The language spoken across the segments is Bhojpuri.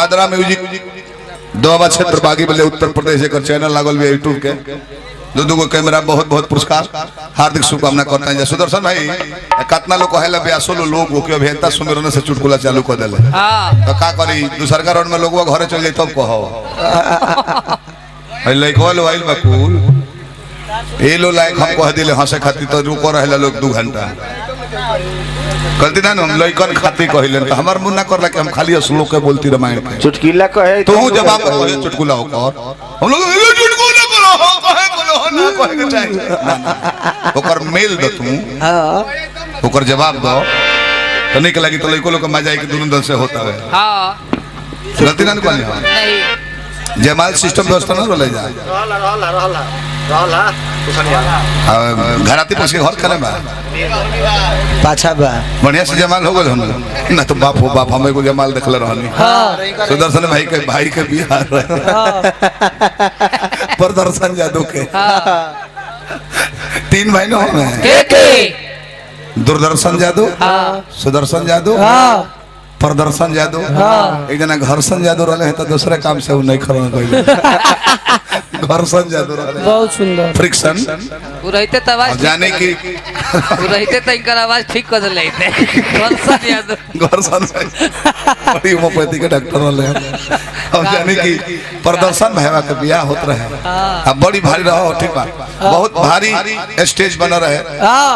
दादरा म्यूजिक दोबा क्षेत्र बागी बल्ले उत्तर प्रदेश एक चैनल लागल भी यूट्यूब के दो को कैमरा बहुत बहुत पुरस्कार हार्दिक शुभकामना करते हैं। सुदर्शन भाई कितना लोग कहला ब्यासो लोग के अभियंता सुमिरन से चुटकुला चालू कर दिले तो का करी दूसर का रोड में लोग घरे चल जाए तब कहो लइकवा लो आइल बकुल ए लो लायक हम कह दिले हंसे खातिर तो रुको रहला लोग 2 घंटा गलती ना हम लइकन खातिर कहिलन तो हमर मुंह ना करला कि हम खाली श्लोक के बोलती रामायण के चुटकुला कहे तू जवाब कहे चुटकुला हो कर हम लोग चुटकुला करो कहे बोलो ना कहे के चाहिए ओकर मेल द तू हां ओकर जवाब दो तो नहीं लगी तो लइको लोग के मजा आई कि दोनों दल से होता है हां गलती ना कहली नहीं जमाल सिस्टम व्यवस्था ना रोले जा रहला घराती पछ के घर करे बा पाछा बा बढ़िया से जमाल हो गेल हम ना तो बाप हो बाप हम एगो जमाल देखले रहनी हां सुदर्शन भाई के बिहार प्रदर्शन जादू के हां 3 भाई न हमें एक दूरदर्शन जादू हां सुदर्शन जादू हां प्रदर्शन जादू हां एक जना घर्षण जादू रहले है तो दूसरे काम से नहीं खरन कइले घर्षण जादू रहले बहुत सुंदर फ्रिक्शन पुरहिते त आवाज जाने की पुरहिते त इनकर आवाज ठीक कर लेते घर्षण जादू घर्षण बड़ी होम्योपैथी के डॉक्टर रहले अब जाने की प्रदर्शन भैया के बियाह होत रहे अब बड़ी भारी रहो ठीक बा बहुत भारी स्टेज बना रहे हां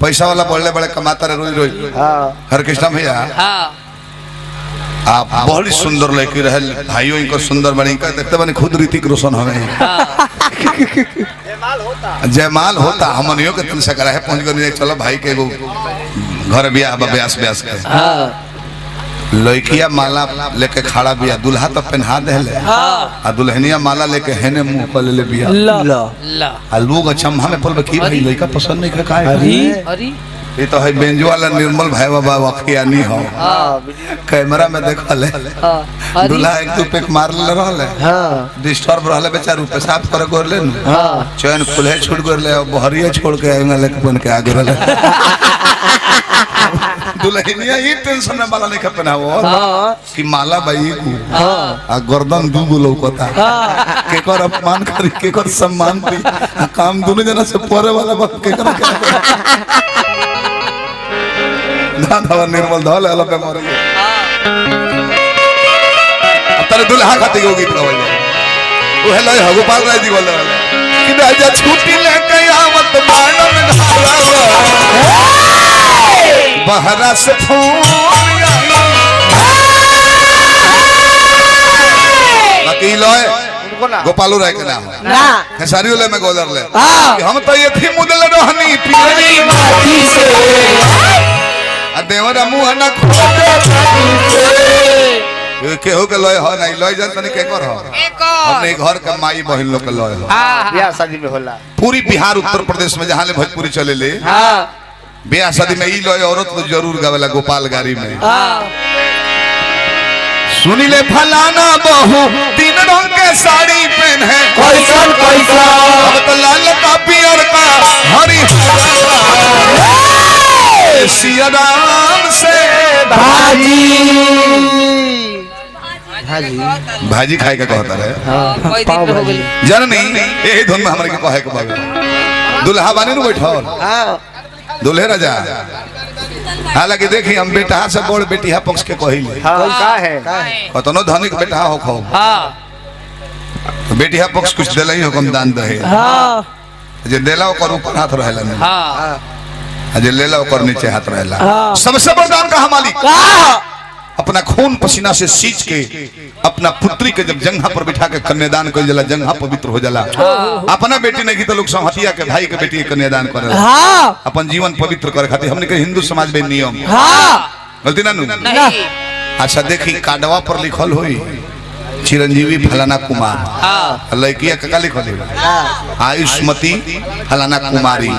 पैसा वाला बड़े बड़े कमाता रहे रोज रोज हां हर कृष्ण भैया हां आप बहुत सुंदर लड़की रहे भाइयों इनको सुंदर बनी का देखते बने खुद ऋतिक रोशन हमें जयमाल होता हमनियों के तुम से करा है पहुंच गए चलो भाई के वो घर ब्याह ब्यास ब्यास के लड़किया माला लेके खड़ा बिया दुल्हा तो पहना देले आ दुल्हनिया माला लेके हेने मुंह पर ले बिया ला आ लोग अचंभा में पल की भाई लड़का पसंद नहीं का काहे अरे ये तो है बेंजो वाला निर्मल भाई बाबा वखिया नहीं हो कैमरा में देखले दूल्हा एक दो पेक मार ले रहले हां डिस्टर्ब रहले बेचारू पेशाब करे गोरले न हां चैन खुले छूट गोरले बहरिया छोड़ के आएगा लेके बन के आगे रहले दुल्हनिया ये टेंशन में माला नहीं पहनावो हां कि माला भाई को हां आ गर्दन दूगो लौकता हां केकर अपमान करी केकर सम्मान दी काम दोनों जना से परे वाला बात केकर दादा निर्मल धल हला पे मर गए तेरे दुल्हा खाती होगी तो वो हेलो गोपाल राय जी बोल रहे कि राजा छुट्टी लेके आवत मानन धारा बहरा से फोन बाकी लोए गोपालो राय के नाम ना खेसारी ले में गोलर ले कि हम तो ये थी मुदल रहनी पीरी माटी से देवरा मुंह ना खोटे केहू के लय हो नहीं लय जन तनी के कर हो हमने घर के माई बहन लोग के लय हो ब्याह शादी में होला पूरी बिहार उत्तर प्रदेश में जहां ले भोजपुरी चले ले हां ब्याह शादी में ई लय औरत तो जरूर गावेला गोपाल गारी में हां सुनी ले फलाना बहू 3 रंग के साड़ी पहने कैसन अब तो लाल का पियर का हरी सिया राम से भाजी भाजी खाए का कहता है जन नहीं यही धुन में हमारे के कहे के बाबू दुल्हा बानी नु बैठल दुल्हे राजा हालांकि देखी हम बेटा से बड़ बेटिया पक्ष के कहिली का है कतनो धनिक बेटा हो खो हां बेटिया पक्ष कुछ देले ही हुकम दान दे हां जे देला ओकर ऊपर हाथ रहेला हां अजय लेला ओकर नीचे हाथ रहेला सबसे बड़ा दान का मालिक अपना खून पसीना से सींच के अपना पुत्री के जब जंघा पर बिठा के कन्यादान कर जाला जंघा पवित्र हो जाला अपना बेटी नहीं की तो लोग संहतिया के भाई के बेटी के कन्यादान करेला अपन जीवन पवित्र करे खातिर हमने के हिंदू समाज में नियम गलती ना नहीं अच्छा देखी कार्डवा पर लिखल होई चिरंजीवी फलाना कुमार लड़किया का लिखल आयुष्मती फलाना कुमारी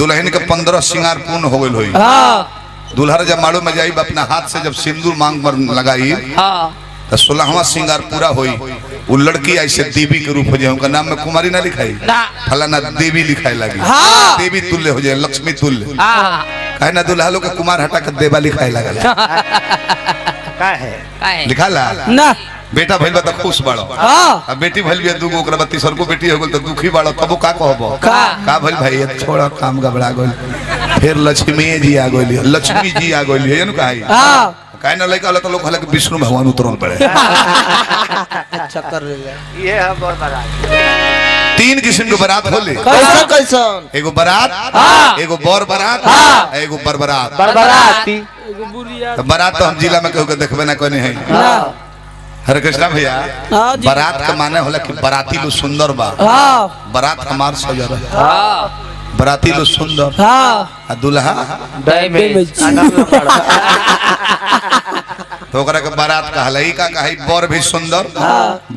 दुल्हन के 15 श्रृंगार पूर्ण हो गइल होई दुल्हर जब माड़ो में जाई अपना हाथ से जब सिंदूर मांग पर लगाई तो 16वां श्रृंगार पूरा होई वो लड़की ऐसे देवी के रूप हो जाए उनका नाम में कुमारी ना लिखाई फलाना देवी लिखाई लगी देवी तुल्य हो जाए लक्ष्मी तुल्य कहे ना दुल्हा लोग का कुमार हटा कर देवा लिखाई लगा का है लिखा ला ना बेटा भइल बा त खुश बाड़ो हाँ अब बेटी भइल बिया दूगो ओकरा बाद तीसर को बेटी हो गेल त दुखी बाड़ो तबो का कहबो का भइल भाई छोड़ा काम गबड़ा गइल फिर लक्ष्मी जी आ गइल लक्ष्मी जी आ गइल है न काई हाँ काहे न लइका होला त लोग कहला कि विष्णु भगवान उतरल पड़े अच्छा कर ले ये है बहुत बड़ा 3 किस्म के बारात होले कैसा कैसन एगो बारात हाँ। एगो बर बारात हाँ। एगो बर बारात बरबराती तो बारात तो हम जिला में कहू के देखबे ना कोनी है ना हरे कृष्णा भैया हाँ जी बारात का माने होला कि बाराती लो सुंदर बा हाँ बारात हमार सजल है हाँ बाराती लो सुंदर हाँ आ दुल्हा डैमेज तो ओकरा के बारात कहला ई का कही बर भी सुंदर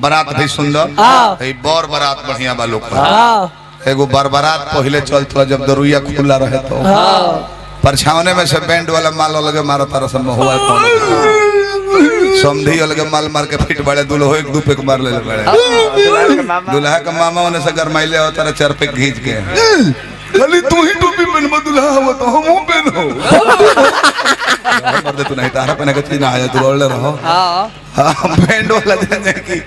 बारात भी सुंदर हाँ। ई बर बारात बढ़िया बा लोग हाँ एगो बर बारात पहले चलत जब दरुइया खुला रहे तो हाँ परछावने में से बैंड वाला माल अलगे मारा तारा सब हुआ समधी अलगे माल मार के फिट बड़े दुल्हो एक दू पे मार ले बड़े दुल्हा का मामा उन्हें से गरमाइले हो तारा चार पे घींच के खाली तू ही टोपी पहन दुल्हा हो तो हम पहनो मर्द तू नहीं तारा पहने के चीज ना आया तू बोल रहो हां बैंड वाला जाने की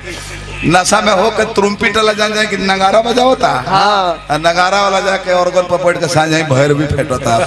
नशा में हो के ट्रम्पिट वाला जान जाए कि नगारा बजावता हां नगारा वाला जाके ऑर्गन पर पड़ के सांझ भैर भी फेंटता